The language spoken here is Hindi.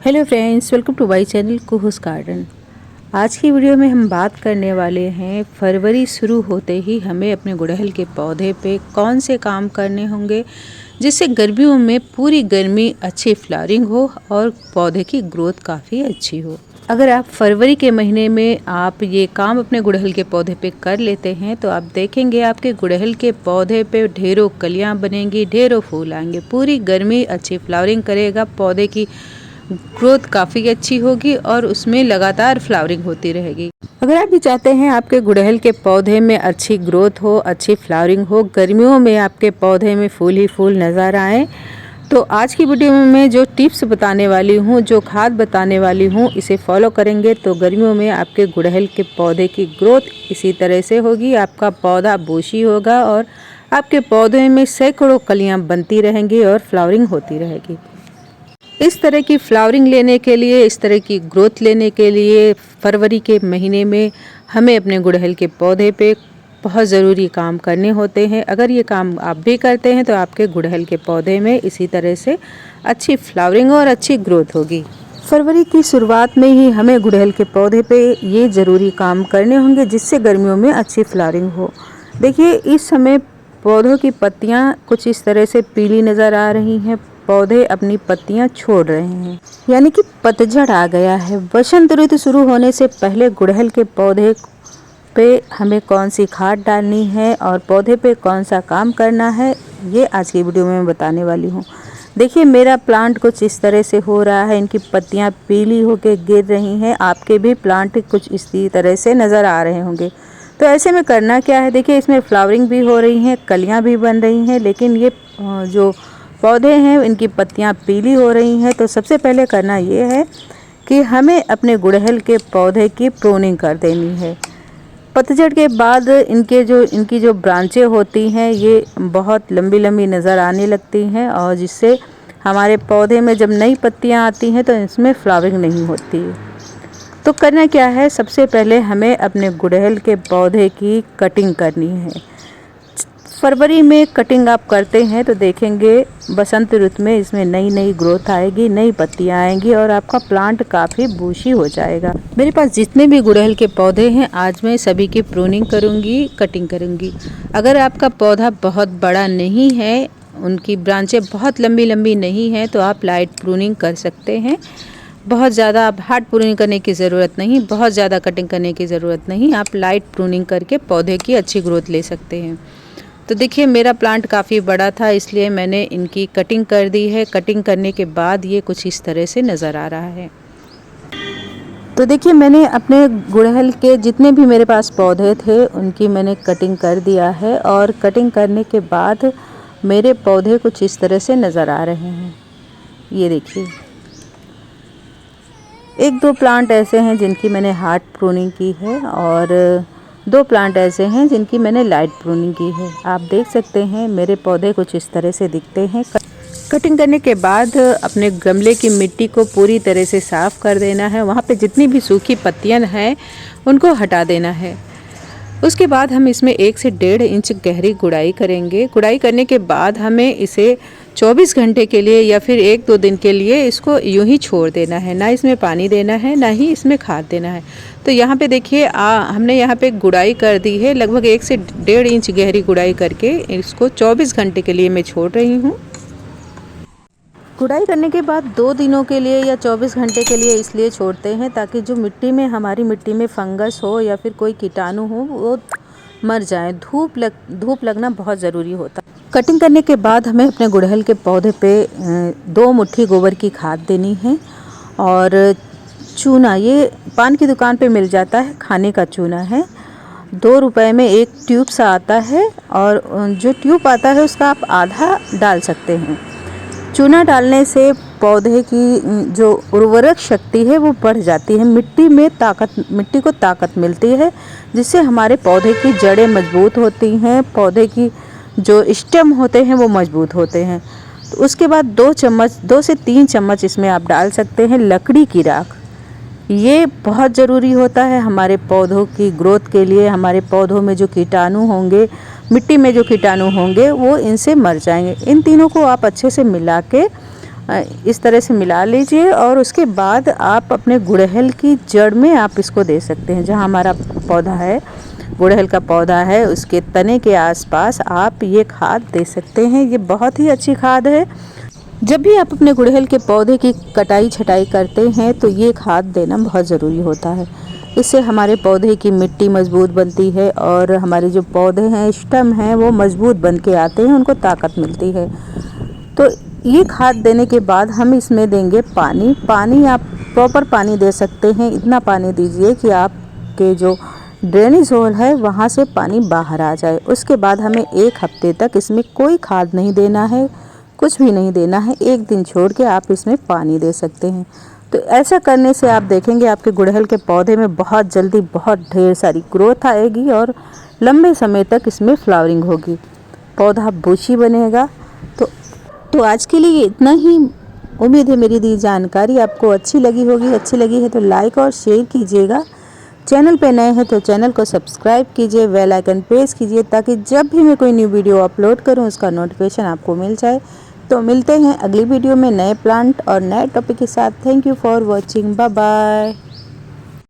Hello friends, welcome to my channel Kuhu's garden. आज की वीडियो में हम बात करने वाले हैं फरवरी शुरू होते ही हमें अपने गुड़हल के पौधे पे कौन से काम करने होंगे जिससे गर्मियों में पूरी गर्मी अच्छी फ्लावरिंग हो और पौधे की ग्रोथ काफ़ी अच्छी हो। अगर आप फरवरी के महीने में आप ये काम अपने गुड़हल के पौधे पे कर लेते हैं तो आप देखेंगे आपके गुड़हल के पौधे पे ढेरों कलियां बनेंगी, ढेरों फूल आएंगे, पूरी गर्मी अच्छी फ्लावरिंग करेगा, पौधे की ग्रोथ काफ़ी अच्छी होगी और उसमें लगातार फ्लावरिंग होती रहेगी। अगर आप भी चाहते हैं आपके गुड़हल के पौधे में अच्छी ग्रोथ हो, अच्छी फ्लावरिंग हो, गर्मियों में आपके पौधे में फूल ही फूल नज़र आए, तो आज की वीडियो में मैं जो टिप्स बताने वाली हूँ, जो खाद बताने वाली हूँ, इसे फॉलो करेंगे तो गर्मियों में आपके गुड़हल के पौधे की ग्रोथ इसी तरह से होगी। आपका पौधा बुशी होगा और आपके पौधे में सैकड़ों कलियाँ बनती रहेंगी और फ्लावरिंग होती रहेगी। इस तरह की फ्लावरिंग लेने के लिए, इस तरह की ग्रोथ लेने के लिए फरवरी के महीने में हमें अपने गुड़हल के पौधे पे बहुत ज़रूरी काम करने होते हैं। अगर ये काम आप भी करते हैं तो आपके गुड़हल के पौधे में इसी तरह से अच्छी फ्लावरिंग और अच्छी ग्रोथ होगी। फरवरी की शुरुआत में ही हमें गुड़हल के पौधे पे ये ज़रूरी काम करने होंगे जिससे गर्मियों में अच्छी फ्लावरिंग हो। देखिए, इस समय पौधों की पत्तियाँ कुछ इस तरह से पीली नज़र आ रही हैं। पौधे अपनी पत्तियां छोड़ रहे हैं, यानी कि पतझड़ आ गया है। वसंत ऋतु शुरू होने से पहले गुड़हल के पौधे पे हमें कौन सी खाद डालनी है और पौधे पे कौन सा काम करना है, ये आज की वीडियो में मैं बताने वाली हूँ। देखिए, मेरा प्लांट कुछ इस तरह से हो रहा है, इनकी पत्तियां पीली होकर गिर रही हैं। आपके भी प्लांट कुछ इसी तरह से नज़र आ रहे होंगे। तो ऐसे में करना क्या है, देखिए इसमें फ्लावरिंग भी हो रही हैं, कलियाँ भी बन रही हैं, लेकिन ये जो पौधे हैं इनकी पत्तियां पीली हो रही हैं। तो सबसे पहले करना ये है कि हमें अपने गुड़हल के पौधे की प्रूनिंग कर देनी है। पतझड़ के बाद इनकी जो ब्रांचें होती हैं ये बहुत लंबी लंबी नज़र आने लगती हैं और जिससे हमारे पौधे में जब नई पत्तियां आती हैं तो इसमें फ्लावरिंग नहीं होती। तो करना क्या है, सबसे पहले हमें अपने गुड़हल के पौधे की कटिंग करनी है। फरवरी में कटिंग आप करते हैं तो देखेंगे बसंत ऋतु में इसमें नई नई ग्रोथ आएगी, नई पत्तियां आएंगी और आपका प्लांट काफ़ी बुशी हो जाएगा। मेरे पास जितने भी गुड़हल के पौधे हैं आज मैं सभी की प्रूनिंग करूंगी, कटिंग करूंगी। अगर आपका पौधा बहुत बड़ा नहीं है, उनकी ब्रांचें बहुत लंबी लंबी नहीं हैं, तो आप लाइट प्रूनिंग कर सकते हैं। बहुत ज़्यादा आप हार्ड प्रूनिंग करने की ज़रूरत नहीं, बहुत ज़्यादा कटिंग करने की ज़रूरत नहीं। आप लाइट प्रूनिंग करके पौधे की अच्छी ग्रोथ ले सकते हैं। तो देखिए, मेरा प्लांट काफ़ी बड़ा था इसलिए मैंने इनकी कटिंग कर दी है। कटिंग करने के बाद ये कुछ इस तरह से नज़र आ रहा है। तो देखिए, मैंने अपने गुड़हल के जितने भी मेरे पास पौधे थे उनकी मैंने कटिंग कर दिया है और कटिंग करने के बाद मेरे पौधे कुछ इस तरह से नज़र आ रहे हैं। ये देखिए, एक दो प्लांट ऐसे हैं जिनकी मैंने हार्ड प्रूनिंग की है और दो प्लांट ऐसे हैं जिनकी मैंने लाइट प्रूनिंग की है। आप देख सकते हैं मेरे पौधे कुछ इस तरह से दिखते हैं। कटिंग करने के बाद अपने गमले की मिट्टी को पूरी तरह से साफ़ कर देना है। वहाँ पे जितनी भी सूखी पत्तियाँ हैं उनको हटा देना है। उसके बाद हम इसमें 1 से 1.5 इंच गहरी गुड़ाई करेंगे। गुड़ाई करने के बाद हमें इसे 24 घंटे के लिए या फिर 1-2 दिन के लिए इसको यूं ही छोड़ देना है। ना इसमें पानी देना है, ना ही इसमें खाद देना है। तो यहाँ पे देखिए, हमने यहाँ पे गुड़ाई कर दी है। लगभग 1 से 1.5 इंच गहरी गुड़ाई करके इसको 24 घंटे के लिए मैं छोड़ रही हूँ। गुड़ाई करने के बाद 2 दिनों के लिए या 24 घंटे के लिए इसलिए छोड़ते हैं ताकि जो हमारी मिट्टी में फंगस हो या फिर कोई कीटाणु हो वो मर जाए। धूप लगना बहुत ज़रूरी होता है। कटिंग करने के बाद हमें अपने गुड़हल के पौधे पे 2 मुट्ठी गोबर की खाद देनी है और चूना, ये पान की दुकान पे मिल जाता है, खाने का चूना है। 2 रुपए में एक ट्यूब सा आता है और जो ट्यूब आता है उसका आप आधा डाल सकते हैं। चूना डालने से पौधे की जो उर्वरक शक्ति है वो बढ़ जाती है। मिट्टी को ताकत मिलती है जिससे हमारे पौधे की जड़ें मजबूत होती हैं, पौधे की जो स्टेम होते हैं वो मजबूत होते हैं। तो उसके बाद 2 से 3 चम्मच इसमें आप डाल सकते हैं लकड़ी की राख। ये बहुत ज़रूरी होता है हमारे पौधों की ग्रोथ के लिए। हमारे पौधों में जो कीटाणु होंगे, मिट्टी में जो कीटाणु होंगे वो इनसे मर जाएंगे। इन तीनों को आप अच्छे से मिला के इस तरह से मिला लीजिए और उसके बाद आप अपने गुड़हल की जड़ में आप इसको दे सकते हैं। जहाँ हमारा पौधा है, गुड़हल का पौधा है, उसके तने के आसपास आप ये खाद दे सकते हैं। ये बहुत ही अच्छी खाद है। जब भी आप अपने गुड़हल के पौधे की कटाई छटाई करते हैं तो ये खाद देना बहुत ज़रूरी होता है। इससे हमारे पौधे की मिट्टी मजबूत बनती है और हमारे जो पौधे हैं, स्टेम हैं, वो मजबूत बन के आते हैं, उनको ताकत मिलती है। तो ये खाद देने के बाद हम इसमें देंगे पानी आप प्रॉपर पानी दे सकते हैं। इतना पानी दीजिए कि आपके जो ड्रेनेज होल है वहाँ से पानी बाहर आ जाए। उसके बाद हमें 1 हफ्ते तक इसमें कोई खाद नहीं देना है, कुछ भी नहीं देना है। 1 दिन छोड़ के आप इसमें पानी दे सकते हैं। तो ऐसा करने से आप देखेंगे आपके गुड़हल के पौधे में बहुत जल्दी बहुत ढेर सारी ग्रोथ आएगी और लंबे समय तक इसमें फ्लावरिंग होगी, पौधा बुशी बनेगा। तो आज के लिए इतना ही। उम्मीद है मेरी दी जानकारी आपको अच्छी लगी होगी। अच्छी लगी है तो लाइक और शेयर कीजिएगा। चैनल पे नए हैं तो चैनल को सब्सक्राइब कीजिए, बेल आइकन प्रेस कीजिए ताकि जब भी मैं कोई न्यू वीडियो अपलोड करूं उसका नोटिफिकेशन आपको मिल जाए। तो मिलते हैं अगली वीडियो में नए प्लांट और नए टॉपिक के साथ। Thank you for watching. Bye bye.